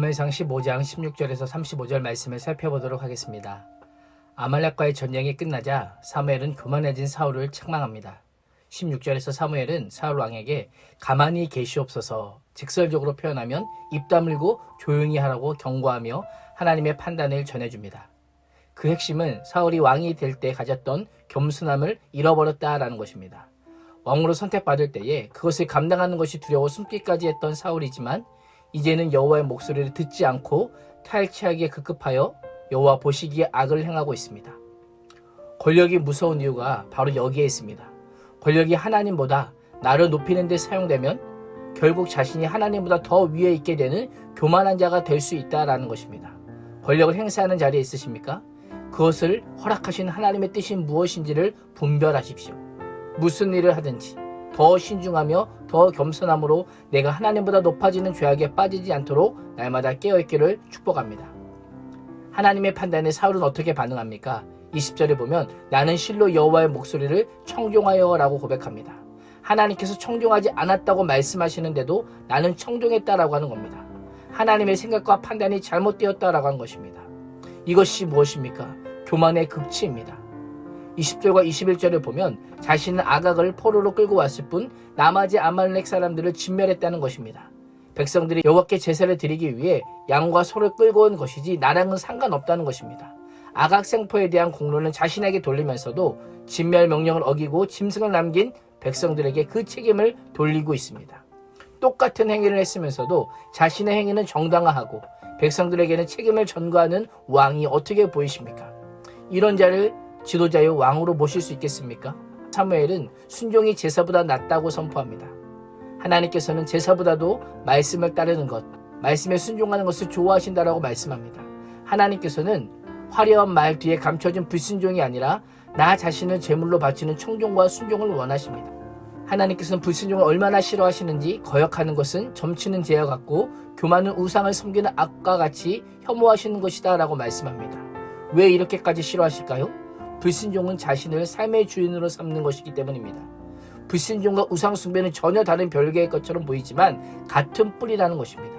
사무엘상 15장 16절에서 35절 말씀을 살펴보도록 하겠습니다. 아말렉과의 전쟁이 끝나자 사무엘은 교만해진 사울을 책망합니다. 16절에서 사무엘은 사울 왕에게 가만히 계시옵소서, 직설적으로 표현하면 입 다물고 조용히 하라고 경고하며 하나님의 판단을 전해줍니다. 그 핵심은 사울이 왕이 될 때 가졌던 겸손함을 잃어버렸다라는 것입니다. 왕으로 선택받을 때에 그것을 감당하는 것이 두려워 숨기까지 했던 사울이지만 이제는 여호와의 목소리를 듣지 않고 탈취하기에 급급하여 여호와 보시기에 악을 행하고 있습니다. 권력이 무서운 이유가 바로 여기에 있습니다. 권력이 하나님보다 나를 높이는 데 사용되면 결국 자신이 하나님보다 더 위에 있게 되는 교만한 자가 될 수 있다는 것입니다. 권력을 행사하는 자리에 있으십니까? 그것을 허락하신 하나님의 뜻이 무엇인지를 분별하십시오. 무슨 일을 하든지 더 신중하며 더 겸손함으로 내가 하나님보다 높아지는 죄악에 빠지지 않도록 날마다 깨어있기를 축복합니다. 하나님의 판단에 사울은 어떻게 반응합니까? 20절에 보면 나는 실로 여호와의 목소리를 청종하여 라고 고백합니다. 하나님께서 청종하지 않았다고 말씀하시는데도 나는 청종했다라고 하는 겁니다. 하나님의 생각과 판단이 잘못되었다라고 하는 것입니다. 이것이 무엇입니까? 교만의 극치입니다. 20절과 21절을 보면 자신은 아각을 포로로 끌고 왔을 뿐 나머지 아말렉 사람들을 진멸했다는 것입니다. 백성들이 여호와께 제사를 드리기 위해 양과 소를 끌고 온 것이지 나랑은 상관없다는 것입니다. 아각 생포에 대한 공로는 자신에게 돌리면서도 진멸 명령을 어기고 짐승을 남긴 백성들에게 그 책임을 돌리고 있습니다. 똑같은 행위를 했으면서도 자신의 행위는 정당화하고 백성들에게는 책임을 전가하는 왕이 어떻게 보이십니까? 이런 자를 지도자요 왕으로 모실 수 있겠습니까? 사무엘은 순종이 제사보다 낫다고 선포합니다. 하나님께서는 제사보다도 말씀을 따르는 것, 말씀에 순종하는 것을 좋아하신다라고 말씀합니다. 하나님께서는 화려한 말 뒤에 감춰진 불순종이 아니라 나 자신을 제물로 바치는 청종과 순종을 원하십니다. 하나님께서는 불순종을 얼마나 싫어하시는지 거역하는 것은 점치는 죄와 같고 교만은 우상을 섬기는 악과 같이 혐오하시는 것이다 라고 말씀합니다. 왜 이렇게까지 싫어하실까요? 불순종은 자신을 삶의 주인으로 삼는 것이기 때문입니다. 불순종과 우상 숭배는 전혀 다른 별개의 것처럼 보이지만 같은 뿌리라는 것입니다.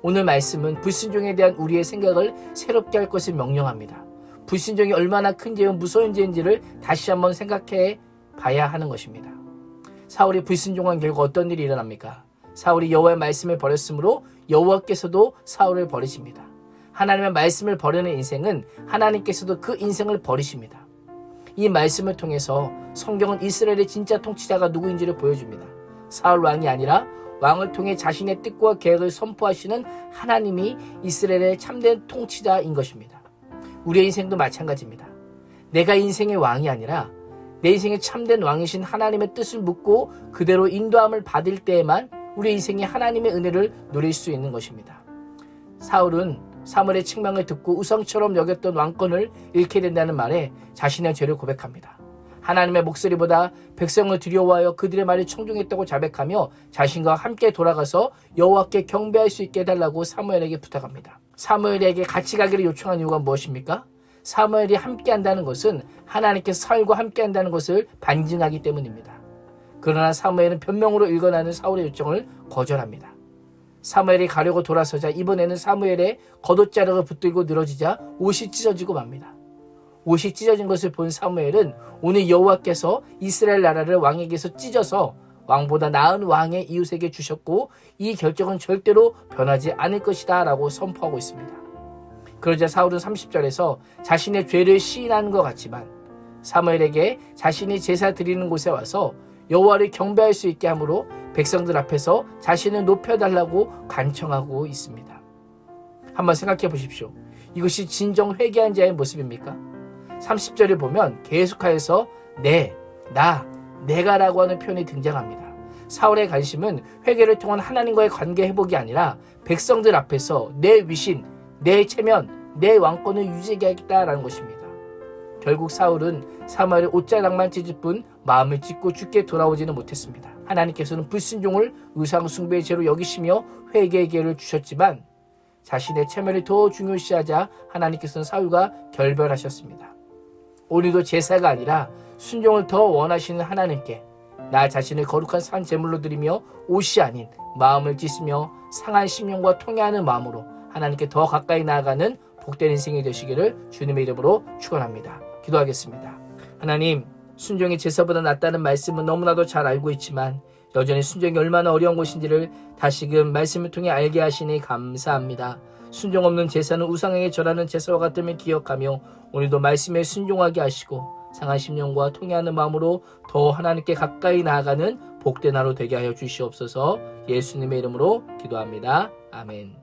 오늘 말씀은 불순종에 대한 우리의 생각을 새롭게 할 것을 명령합니다. 불순종이 얼마나 큰 죄와 무서운 죄인지를 다시 한번 생각해 봐야 하는 것입니다. 사울이 불순종한 결과 어떤 일이 일어납니까? 사울이 여호와의 말씀을 버렸으므로 여호와께서도 사울을 버리십니다. 하나님의 말씀을 버리는 인생은 하나님께서도 그 인생을 버리십니다. 이 말씀을 통해서 성경은 이스라엘의 진짜 통치자가 누구인지를 보여줍니다. 사울 왕이 아니라 왕을 통해 자신의 뜻과 계획을 선포하시는 하나님이 이스라엘의 참된 통치자인 것입니다. 우리의 인생도 마찬가지입니다. 내가 인생의 왕이 아니라 내 인생의 참된 왕이신 하나님의 뜻을 묻고 그대로 인도함을 받을 때에만 우리 인생이 하나님의 은혜를 누릴 수 있는 것입니다. 사울은 사무엘의 책망을 듣고 우상처럼 여겼던 왕권을 잃게 된다는 말에 자신의 죄를 고백합니다. 하나님의 목소리보다 백성을 두려워하여 그들의 말을 청종했다고 자백하며 자신과 함께 돌아가서 여호와께 경배할 수 있게 해달라고 사무엘에게 부탁합니다. 사무엘에게 같이 가기를 요청한 이유가 무엇입니까? 사무엘이 함께한다는 것은 하나님께서 사울과 함께한다는 것을 반증하기 때문입니다. 그러나 사무엘은 변명으로 일관하는 사울의 요청을 거절합니다. 사무엘이 가려고 돌아서자 이번에는 사무엘의 겉옷자락을 붙들고 늘어지자 옷이 찢어지고 맙니다. 옷이 찢어진 것을 본 사무엘은 오늘 여호와께서 이스라엘 나라를 왕에게서 찢어서 왕보다 나은 왕의 이웃에게 주셨고 이 결정은 절대로 변하지 않을 것이다 라고 선포하고 있습니다. 그러자 사울은 30절에서 자신의 죄를 시인하는 것 같지만 사무엘에게 자신이 제사 드리는 곳에 와서 여호와를 경배할 수 있게 하므로 백성들 앞에서 자신을 높여달라고 간청하고 있습니다. 한번 생각해 보십시오. 이것이 진정 회개한 자의 모습입니까? 30절을 보면 계속하여서 내, 나, 내가라고 하는 표현이 등장합니다. 사울의 관심은 회개를 통한 하나님과의 관계 회복이 아니라 백성들 앞에서 내 위신, 내 체면, 내 왕권을 유지하겠다라는 것입니다. 결국 사울은 사무엘의 옷자락만 찢을 뿐 마음을 찢고 죽게 돌아오지는 못했습니다. 하나님께서는 불순종을 의상 숭배의 죄로 여기시며 회개의 기회를 주셨지만 자신의 체면을 더 중요시하자 하나님께서는 사울과 결별하셨습니다. 오늘도 제사가 아니라 순종을 더 원하시는 하나님께 나 자신을 거룩한 산 제물로 드리며 옷이 아닌 마음을 찢으며 상한 심령과 통회하는 마음으로 하나님께 더 가까이 나아가는 복된 인생이 되시기를 주님의 이름으로 축원합니다. 기도하겠습니다. 하나님, 순종이 제사보다 낫다는 말씀은 너무나도 잘 알고 있지만 여전히 순종이 얼마나 어려운 것인지를 다시금 말씀을 통해 알게 하시니 감사합니다. 순종 없는 제사는 우상에게 절하는 제사와 같음을 기억하며 오늘도 말씀에 순종하게 하시고 상한 심령과 통회하는 마음으로 더 하나님께 가까이 나아가는 복된 하루 되게 하여 주시옵소서. 예수님의 이름으로 기도합니다. 아멘.